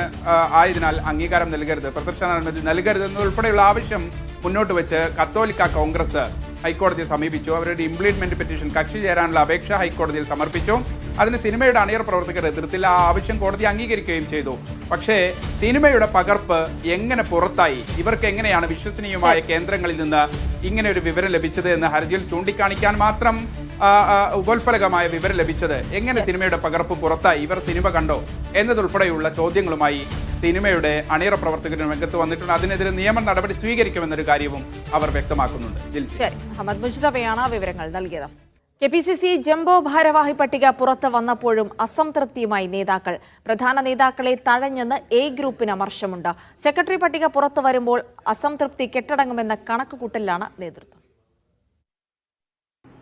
ആയതിനാൽ അംഗീകാരം നൽകരുത്, പ്രദർശനാനുമതി നൽകരുത് എന്നുൾപ്പെടെയുള്ള ആവശ്യം മുന്നോട്ട് വെച്ച് കത്തോലിക്ക കോൺഗ്രസ് ഹൈക്കോടതിയെ സമീപിച്ചു. അവരുടെ ഇംപ്ലിമെന്റ് പെറ്റീഷൻ കക്ഷി ചേരാനുള്ള അപേക്ഷ ഹൈക്കോടതിയിൽ സമർപ്പിച്ചു. അതിന് സിനിമയുടെ അണിയർ പ്രവർത്തകർ എതിർത്തില്ല. ആ ആവശ്യം കോടതി അംഗീകരിക്കുകയും ചെയ്തു. പക്ഷേ സിനിമയുടെ പകർപ്പ് എങ്ങനെ പുറത്തായി, ഇവർക്ക് എങ്ങനെയാണ് വിശ്വസനീയമായ കേന്ദ്രങ്ങളിൽ നിന്ന് ഇങ്ങനെ ഒരു വിവരം ലഭിച്ചത് എന്ന് ഹർജിയിൽ ചൂണ്ടിക്കാണിക്കാൻ മാത്രം ഉപോത്ഫലകമായ വിവരം ലഭിച്ചത്, എങ്ങനെ സിനിമയുടെ പകർപ്പ് പുറത്തായി, ഇവർ സിനിമ കണ്ടോ എന്നതുൾപ്പെടെയുള്ള ചോദ്യങ്ങളുമായി സിനിമയുടെ അണിയറ പ്രവർത്തകരും രംഗത്ത് വന്നിട്ടുണ്ട്. അതിനെതിരെ നിയമ നടപടി സ്വീകരിക്കുമെന്നൊരു കാര്യവും അവർ വ്യക്തമാക്കുന്നുണ്ട്. അഹമ്മദ് മുജ്തബയാണ് വിവരങ്ങൾ നൽകിയത്. KPCC ജംബോ ഭാരവാഹി പട്ടിക പുറത്ത് വന്നപ്പോഴും അസംതൃപ്തിയുമായി നേതാക്കൾ. പ്രധാന നേതാക്കളെ തഴഞ്ഞെന്ന് A ഗ്രൂപ്പിന് അമർഷമുണ്ട്. സെക്രട്ടറി പട്ടിക പുറത്തു വരുമ്പോൾ അസംതൃപ്തി കെട്ടടങ്ങുമെന്ന കണക്കുകൂട്ടലിലാണ് നേതൃത്വം.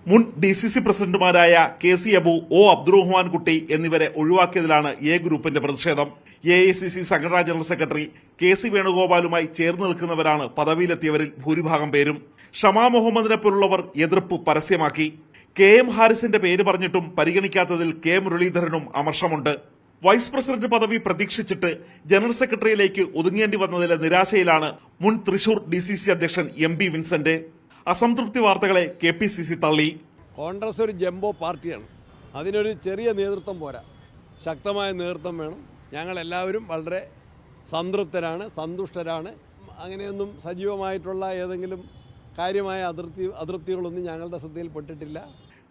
മുൻ DCC പ്രസിഡന്റുമാരായ KC അബു, O അബ്ദുറഹ്മാൻ കുട്ടി എന്നിവരെ ഒഴിവാക്കിയതിലാണ് A ഗ്രൂപ്പിന്റെ പ്രതിഷേധം. AICC സംഘടനാ ജനറൽ സെക്രട്ടറി KC വേണുഗോപാലുമായി ചേർന്ന് നിൽക്കുന്നവരാണ് പദവിയിലെത്തിയവരിൽ ഭൂരിഭാഗം പേരും. ഷമാ മുഹമ്മദിനെ പോലുള്ളവർ എതിർപ്പ് പരസ്യമാക്കി. KM ഹാരിസിന്റെ പേര് പറഞ്ഞിട്ടും പരിഗണിക്കാത്തതിൽ K മുരളീധരനും അമർഷമുണ്ട്. വൈസ് പ്രസിഡന്റ് പദവി പ്രതീക്ഷിച്ചിട്ട് ജനറൽ സെക്രട്ടറിയിലേക്ക് ഒതുങ്ങേണ്ടി വന്നതിലെ നിരാശയിലാണ് മുൻ തൃശൂർ DCC അധ്യക്ഷൻ MB വിൻസെന്റ്. അസംതൃപ്തി വാർത്തകളെ KPCC തള്ളി. കോൺഗ്രസ് ഒരു ജംബോ പാർട്ടിയാണ്. അതിനൊരു ചെറിയ നേതൃത്വം പോരാ, ശക്തമായ നേതൃത്വം വേണം. ഞങ്ങളെല്ലാവരും വളരെ സംതൃപ്തരാണ്, സന്തുഷ്ടരാണ്. അങ്ങനെയൊന്നും സജീവമായിട്ടുള്ള ഏതെങ്കിലും കാര്യമായ അതൃപ്തികളൊന്നും ഞങ്ങളുടെ ശ്രദ്ധയിൽപ്പെട്ടിട്ടില്ല.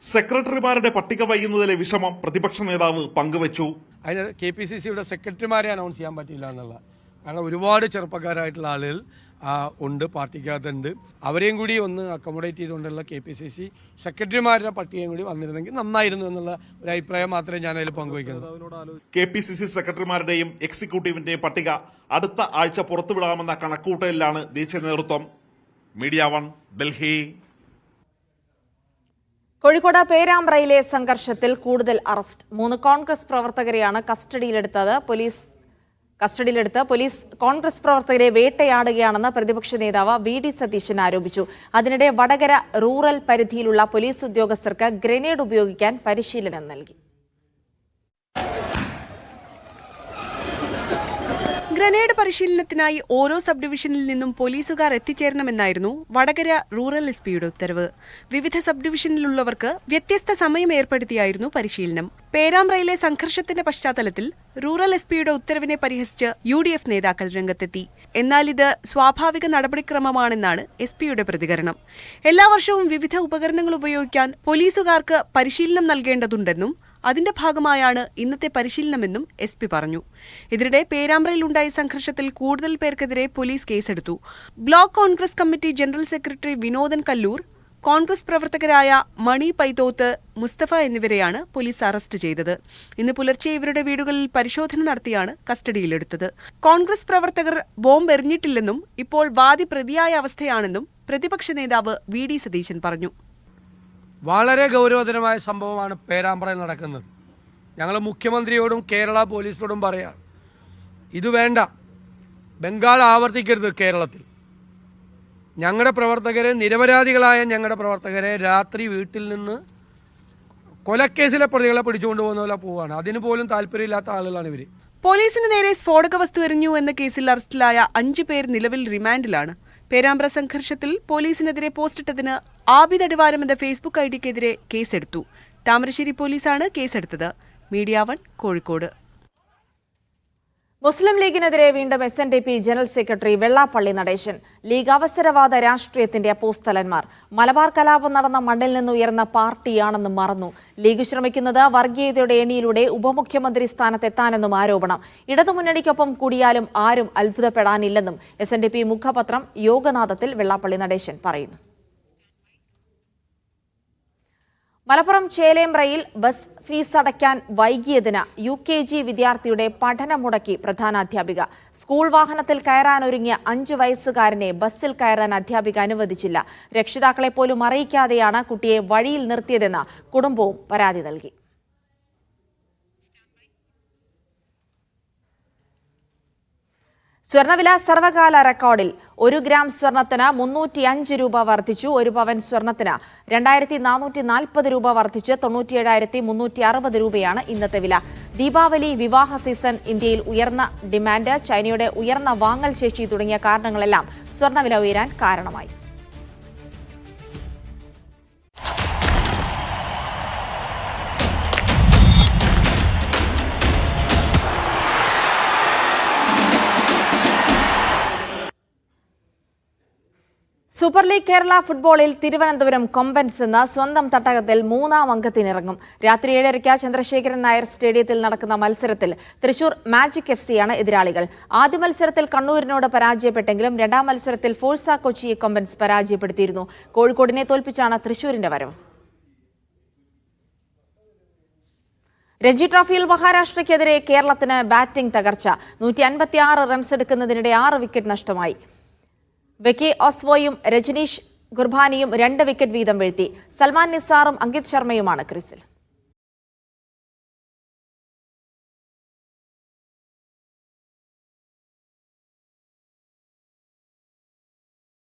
സെക്രട്ടറിമാരുടെ പട്ടിക വൈകുന്നതിലെ വിഷമം പ്രതിപക്ഷ നേതാവ് പങ്കുവച്ചു. അതിന് KPCCയുടെ സെക്രട്ടറിമാരെ അനൗൺസ് ചെയ്യാൻ പറ്റില്ല എന്നുള്ള, കാരണം ഒരുപാട് ചെറുപ്പക്കാരായിട്ടുള്ള ആളുകൾ ഉണ്ട്, പാർട്ടിക്കകത്തുണ്ട്. അവരെയും കൂടി ഒന്ന് അക്കോമഡേറ്റ് ചെയ്തുകൊണ്ടുള്ള KPCC സെക്രട്ടറിമാരുടെ പട്ടികയും കൂടി വന്നിരുന്നെങ്കിൽ നന്നായിരുന്നു എന്നുള്ള ഒരു അഭിപ്രായം മാത്രമേ ഞാൻ അതിൽ പങ്കുവയ്ക്കുന്നത്. KPCC സെക്രട്ടറിമാരുടെയും എക്സിക്യൂട്ടീവിന്റെയും പട്ടിക അടുത്ത ആഴ്ച പുറത്തുവിടാമെന്ന കണക്കൂട്ടലിലാണ് ദേശീയ നേതൃത്വം. മീഡിയ 1 ഡൽഹി. കോഴിക്കോട് പേരാമ്പ്രയിലെ സംഘർഷത്തിൽ കൂടുതൽ അറസ്റ്റ്. 3 കോൺഗ്രസ് പ്രവർത്തകരെയാണ് കസ്റ്റഡിയിലെടുത്ത് പോലീസ് കോൺഗ്രസ് പ്രവർത്തകരെ വേട്ടയാടുകയാണെന്ന് പ്രതിപക്ഷ നേതാവ് VD സതീശൻ ആരോപിച്ചു. അതിനിടെ വടകര റൂറൽ പരിധിയിലുള്ള പോലീസ് ഉദ്യോഗസ്ഥർക്ക് ഗ്രനേഡ് ഉപയോഗിക്കാൻ പരിശീലനം നൽകി. ഗ്രനേഡ് പരിശീലനത്തിനായി ഓരോ സബ് ഡിവിഷനിൽ നിന്നും പോലീസുകാർ എത്തിച്ചേരണമെന്നായിരുന്നു വടകര റൂറൽ SP-യുടെ ഉത്തരവ്. വിവിധ സബ് ഡിവിഷനിലുള്ളവർക്ക് വ്യത്യസ്ത സമയം ഏർപ്പെടുത്തിയായിരുന്നു പരിശീലനം. പേരാമ്പ്രയിലെ സംഘർഷത്തിന്റെ പശ്ചാത്തലത്തിൽ റൂറൽ SP-യുടെ ഉത്തരവിനെ പരിഹസിച്ച് UDF നേതാക്കൾ രംഗത്തെത്തി. എന്നാൽ ഇത് സ്വാഭാവിക നടപടിക്രമമാണെന്നാണ് SP-യുടെ പ്രതികരണം. എല്ലാ വർഷവും വിവിധ ഉപകരണങ്ങൾ ഉപയോഗിക്കാൻ പോലീസുകാർക്ക് പരിശീലനം നൽകേണ്ടതുണ്ടെന്നും അതിന്റെ ഭാഗമായാണ് ഇന്നത്തെ പരിശീലനമെന്നും SP പറഞ്ഞു. ഇതിനിടെ പേരാമ്പ്രയിലുണ്ടായ സംഘർഷത്തിൽ കൂടുതൽ പേർക്കെതിരെ പോലീസ് കേസെടുത്തു. Block Congress committee general secretary Vinodan Kallur, Congress പ്രവർത്തകരായ മണി പൈതോത്ത്, മുസ്തഫ എന്നിവരെയാണ് പോലീസ് അറസ്റ്റ് ചെയ്തത്. ഇന്ന് പുലർച്ചെ ഇവരുടെ വീടുകളിൽ പരിശോധന നടത്തിയാണ് കസ്റ്റഡിയിലെടുത്തത്. കോൺഗ്രസ് പ്രവർത്തകർ ബോംബ് എറിഞ്ഞിട്ടില്ലെന്നും ഇപ്പോൾ വാദി പ്രതിയായ അവസ്ഥയാണെന്നും പ്രതിപക്ഷ നേതാവ് VD സതീശൻ പറഞ്ഞു. വളരെ ഗൗരവതരമായ സംഭവമാണ് പേരാമ്പ്രയിൽ നടക്കുന്നത്. ഞങ്ങൾ മുഖ്യമന്ത്രിയോടും കേരള പോലീസിനോടും പറയാം, ഇത് വേണ്ട, ബംഗാൾ ആവർത്തിക്കരുത്. കേരളത്തിൽ ഞങ്ങളുടെ പ്രവർത്തകരെ, നിരപരാധികളായ ഞങ്ങളുടെ പ്രവർത്തകരെ രാത്രി വീട്ടിൽ നിന്ന് കൊലക്കേസിലെ പ്രതികളെ പിടിച്ചുകൊണ്ടു പോകുന്ന പോലെ പോവുകയാണ്. അതിന് പോലും താല്പര്യമില്ലാത്ത ആളുകളാണ് ഇവർ. പോലീസിന് നേരെ സ്ഫോടക വസ്തു എറിഞ്ഞു എന്ന കേസിൽ അറസ്റ്റിലായ 5 പേർ നിലവിൽ റിമാൻഡിലാണ്. പേരാമ്പ്ര സംഘർഷത്തിൽ പോലീസിനെതിരെ പോസ്റ്റിട്ടതിന് ആബിദ് അടിവാരം എന്ന ഫേസ്ബുക്ക് ഐഡിക്കെതിരെ കേസെടുത്തു. താമരശ്ശേരി പോലീസാണ് കേസെടുത്തത്. മീഡിയ 1 കോഴിക്കോട്. മുസ്ലിം ലീഗിനെതിരെ വീണ്ടും SNDP general secretary Vellappally Natesan. League അവസരവാദ രാഷ്ട്രീയത്തിന്റെ അപ്പോസ്തലന്മാർ. മലബാർ കലാപം നടന്ന മണ്ണിൽ നിന്ന് ഉയർന്ന പാർട്ടിയാണെന്ന് മറന്നു. ലീഗ് ശ്രമിക്കുന്നത് വർഗീയതയുടെ ഏണിയിലൂടെ ഉപമുഖ്യമന്ത്രി സ്ഥാനത്തെത്താനെന്നും ആരോപണം. ഇടതുമുന്നണിക്കൊപ്പം കൂടിയാലും ആരും അത്ഭുതപ്പെടാനില്ലെന്നും SNDP മുഖപത്രം യോഗനാഥത്തിൽ വെള്ളാപ്പള്ളി നടേശൻ പറയുന്നു. മലപ്പുറം ചേലേമ്പ്രയിൽ ബസ് ഫീസ് അടയ്ക്കാൻ വൈകിയതിന് UKG വിദ്യാർത്ഥിയുടെ പഠനം മുടക്കി പ്രധാനാധ്യാപിക. സ്കൂൾ വാഹനത്തിൽ കയറാനൊരുങ്ങിയ 5 വയസ്സുകാരനെ ബസ്സിൽ കയറാൻ അധ്യാപിക അനുവദിച്ചില്ല. രക്ഷിതാക്കളെ പോലും അറിയിക്കാതെയാണ് കുട്ടിയെ വഴിയിൽ നിർത്തിയതെന്ന് കുടുംബവും പരാതി നൽകി. സ്വർണ്ണവില സർവകാല റെക്കോർഡിൽ. 1 ഗ്രാം സ്വർണത്തിന് 305 രൂപ വർദ്ധിച്ചു. 1 പവൻ സ്വർണത്തിന് 2440 രൂപ വർദ്ധിച്ച് 97,360 രൂപയാണ് ഇന്നത്തെ വില. ദീപാവലി, വിവാഹ സീസൺ, ഇന്ത്യയിൽ ഉയർന്ന ഡിമാൻഡ്, ചൈനയുടെ ഉയർന്ന വാങ്ങൽ ശേഷി തുടങ്ങിയ കാരണങ്ങളെല്ലാം സ്വർണ്ണവില ഉയരാൻ കാരണമായി. സൂപ്പർ ലീഗ് കേരള ഫുട്ബോളിൽ തിരുവനന്തപുരം കൊമ്പൻസ് ഇന്ന് സ്വന്തം തട്ടകത്തിൽ 3ാം അംഗത്തിനിറങ്ങും. രാത്രി 7:30 ചന്ദ്രശേഖരൻ നായർ സ്റ്റേഡിയത്തിൽ നടക്കുന്ന മത്സരത്തിൽ തൃശൂർ മാജിക് FCയാണ് എതിരാളികൾ. ആദ്യ മത്സരത്തിൽ കണ്ണൂരിനോട് പരാജയപ്പെട്ടെങ്കിലും 2ാം മത്സരത്തിൽ ഫോഴ്സ കൊച്ചിയെ കൊമ്പൻസ് പരാജയപ്പെടുത്തിയിരുന്നു. കോഴിക്കോടിനെ തോൽപ്പിച്ചാണ് തൃശൂരിന്റെ വരവ്. രഞ്ജി ട്രോഫിയിൽ മഹാരാഷ്ട്രയ്ക്കെതിരെ കേരളത്തിന് ബാറ്റിംഗ് തകർച്ച. 156 റൺസ് എടുക്കുന്നതിനിടെ 6 വിക്കറ്റ് നഷ്ടമായി. വെക്കി ഓസ്വോയും രജനീഷ് ഗുർബാനിയും 2 വിക്കറ്റ് വീതം വീഴ്ത്തി. സൽമാൻ നിസാറും അങ്കിത് ശർമ്മയുമാണ് ക്രീസിൽ.